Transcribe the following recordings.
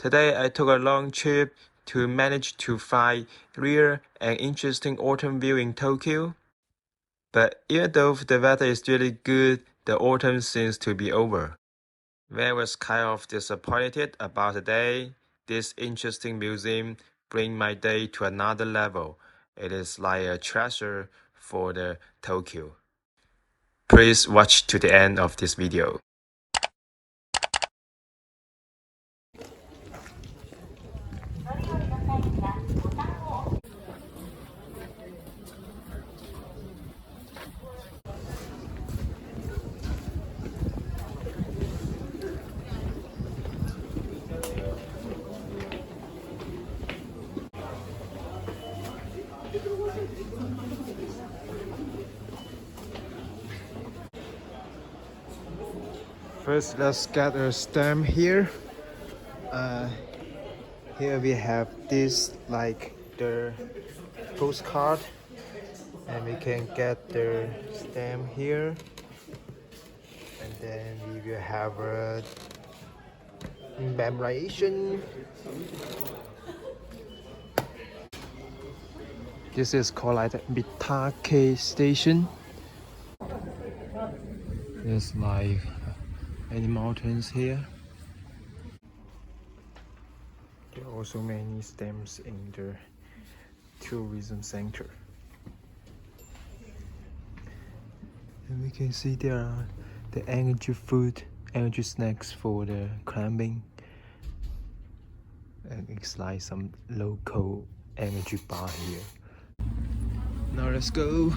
Today I took a long trip to manage to find rare and interesting autumn view in Tokyo. But even though the weather is really good, the autumn seems to be over. When I was kind of disappointed about the day, this interesting museum bring my day to another level. It is like a treasure for the Tokyo. Please watch to the end of this video. First, let's get a stamp here. Here we have this like the postcard, and we can get the stamp here, and then we will have a memorization. This is called like the Mitake Station. There's like many mountains here. There are also many stamps in the tourism center. And we can see there are the energy food, energy snacks for the climbing. And it's like some local energy bar here. Now let's go.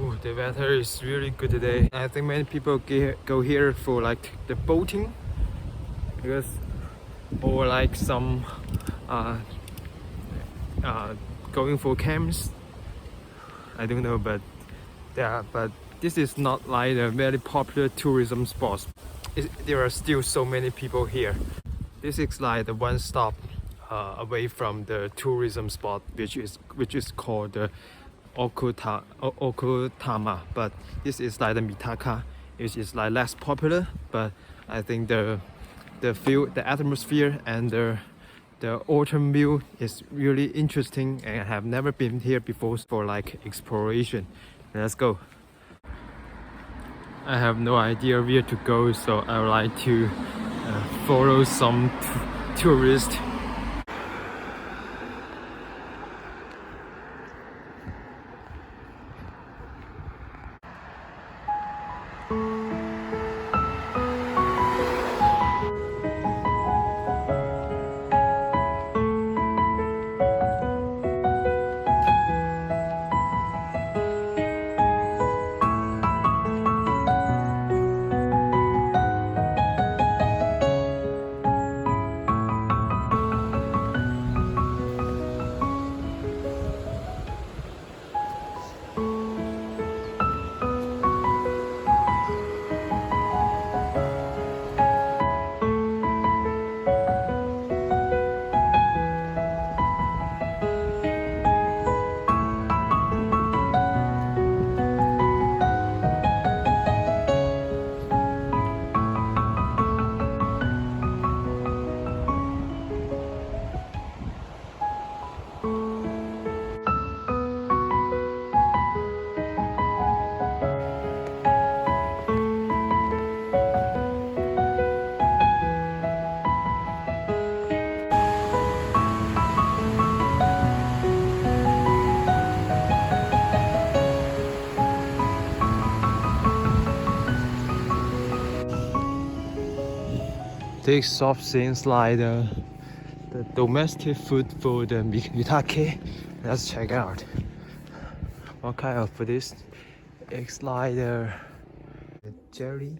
Ooh, the weather is really good today. I think many people go here for like the boating, because or like some going for camps. I don't know, but yeah, but this is not like a very popular tourism spot. There are still so many people here. This is like the one stop away from the tourism spot, which is called the Okutama, but this is like the Mitaka, which is like less popular. But I think the feel, the atmosphere, and the autumn view is really interesting, and I have never been here before for like exploration. Let's go. I have no idea where to go, so I would like to follow some tourists. This shop seems like the domestic food for the Mitake. Let's check out what kind of food is. It's like the jelly.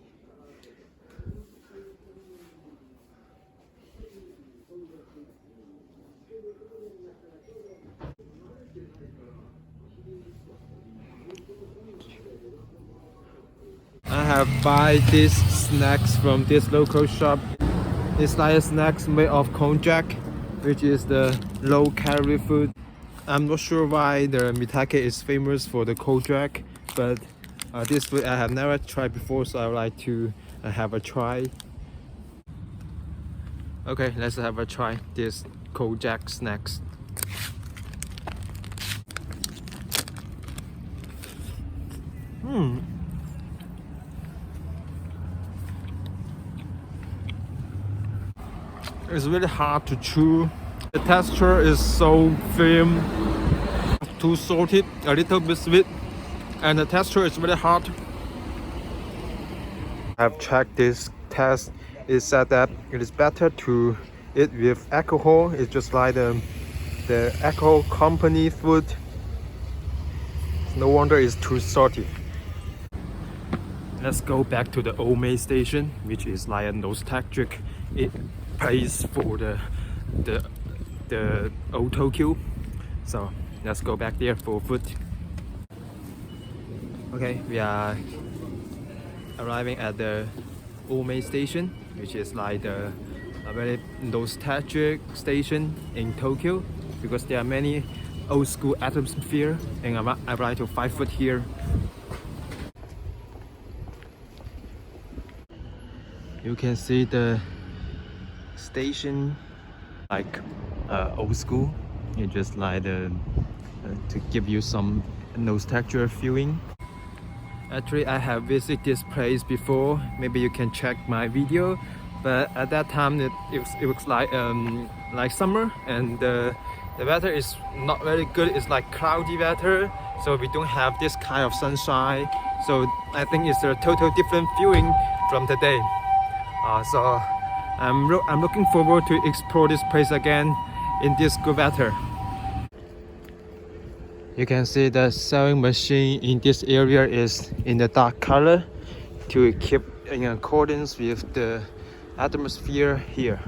I have buy these snacks from this local shop. It's like snacks made of konjac, which is the low-calorie food. I'm not sure why the Mitake is famous for the konjac, but this food I have never tried before, so I would like to have a try. Okay, let's have a try this konjac snacks. It's really hard to chew. The texture is so firm, too salty, a little bit sweet, and the texture is really hard. I've checked this test. It said that it is better to eat with alcohol. It's just like the alcohol company food. No wonder it's too salty. Let's go back to the Ome station, which is like a nostalgic place for the old Tokyo. So let's go back there for food. Okay, we are arriving at the Ome station, which is like a very nostalgic station in Tokyo, because there are many old school atmosphere, and I would like to find food here. You can see the station like old school. It's just like to give you some nostalgia feeling. Actually, I have visited this place before. Maybe you can check my video. But at that time, it looks like summer, and the weather is not very good. It's like cloudy weather, so we don't have this kind of sunshine. So I think it's a total different feeling from today. So I'm looking forward to explore this place again in this good weather. You can see the sewing machine in this area is in the dark color to keep in accordance with the atmosphere here.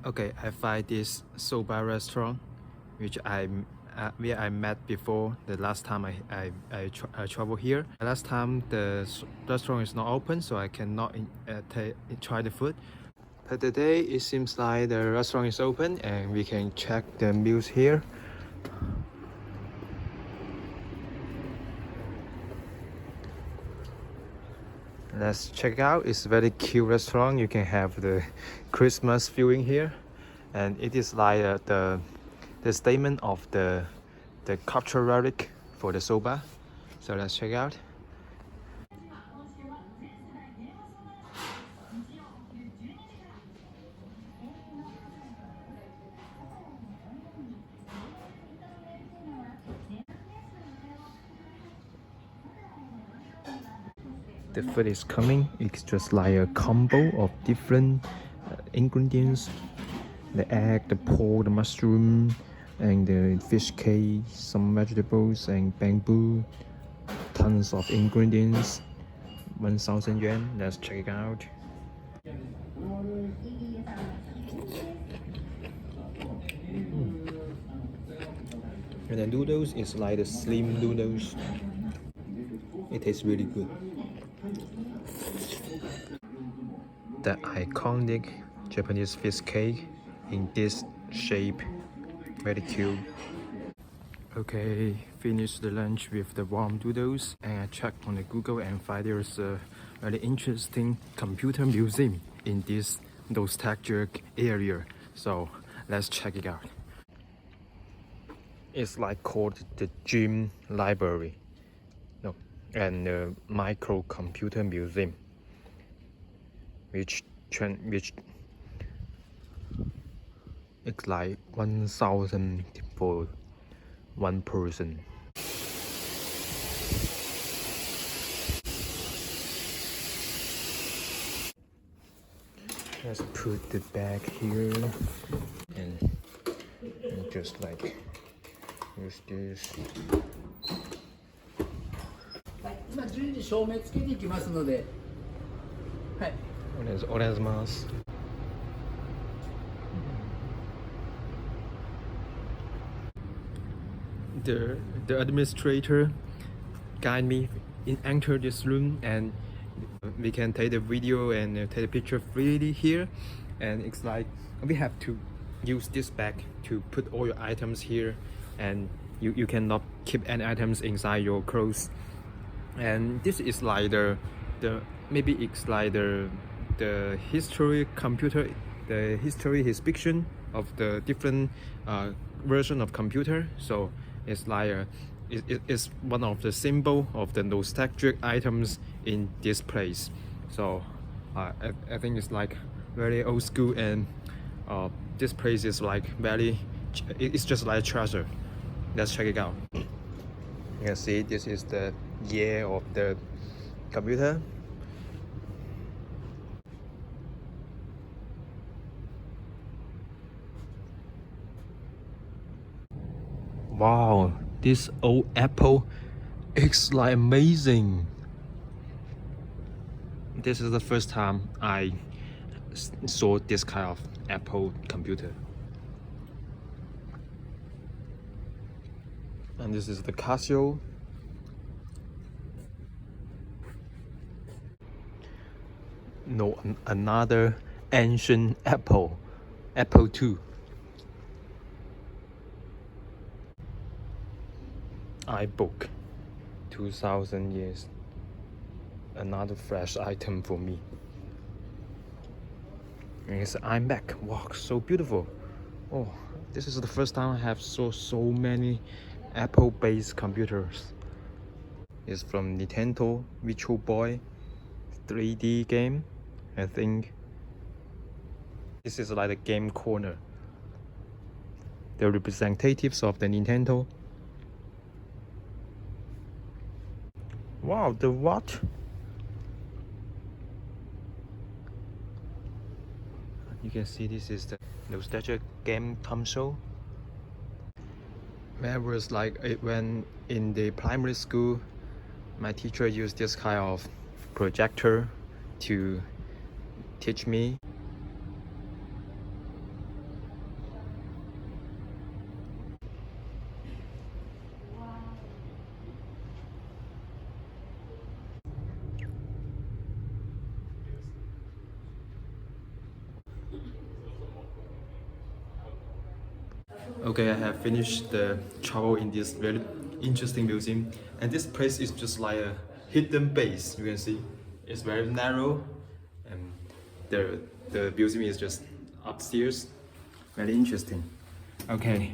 Okay, I find this soba restaurant, which where I met before the last time I travel here. Last time the restaurant is not open, so I cannot try the food. But today it seems like the restaurant is open and we can check the meals here. Let's check it out. It's a very cute restaurant. You can have the Christmas feeling here, and it is like the statement of the cultural relic for the soba. So let's check it out. The food is coming. It's just like a combo of different ingredients: the egg, the pork, the mushroom, and the fish cake, some vegetables, and bamboo. Tons of ingredients. 1,000 yuan. Let's check it out. And the noodles is like the slim noodles. It tastes really good. The iconic Japanese fish cake in this shape, very cute. Okay, finished the lunch with the warm noodles, and I checked on the Google and find there's a very interesting computer museum in this nostalgic area. So let's check it out. It's like called the Gym Library, no, and the Microcomputer Museum, which it's like 1,000 for one person. Let's put the bag here and just like use this. 今順次照明つけていきますので、はい。お願いします。the administrator guide me enter this room, and we can take the video and take a picture freely here. And it's like we have to use this bag to put all your items here, and you cannot keep any items inside your clothes. And this is like the maybe it's like the history computer, the history inspection of the different version of computer. So it's like it's one of the symbol of the nostalgic items in this place. So I think it's like very old school, and this place is like very, it's just like a treasure. Let's check it out. You can see this is the year of the computer. Wow, this old Apple, it's like amazing. This is the first time I saw this kind of Apple computer. And this is the Casio. No, another ancient Apple II. iBook, 2000 years. Another fresh item for me. And it's an iMac. Wow, so beautiful. Oh, this is the first time I have so many Apple-based computers. It's from Nintendo Virtual Boy 3D game. I think this is like a game corner. The representatives of the Nintendo. Wow, the what? You can see this is the nostalgic game console. When I was like when in the primary school, my teacher used this kind of projector to teach me. Okay, I have finished the travel in this very interesting museum, and this place is just like a hidden base. You can see it's very narrow, and the museum is just upstairs. Very interesting. Okay,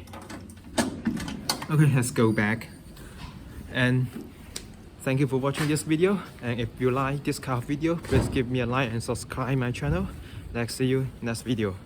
let's go back. And thank you for watching this video. And if you like this kind of video, please give me a like and subscribe my channel. Let's see you next video.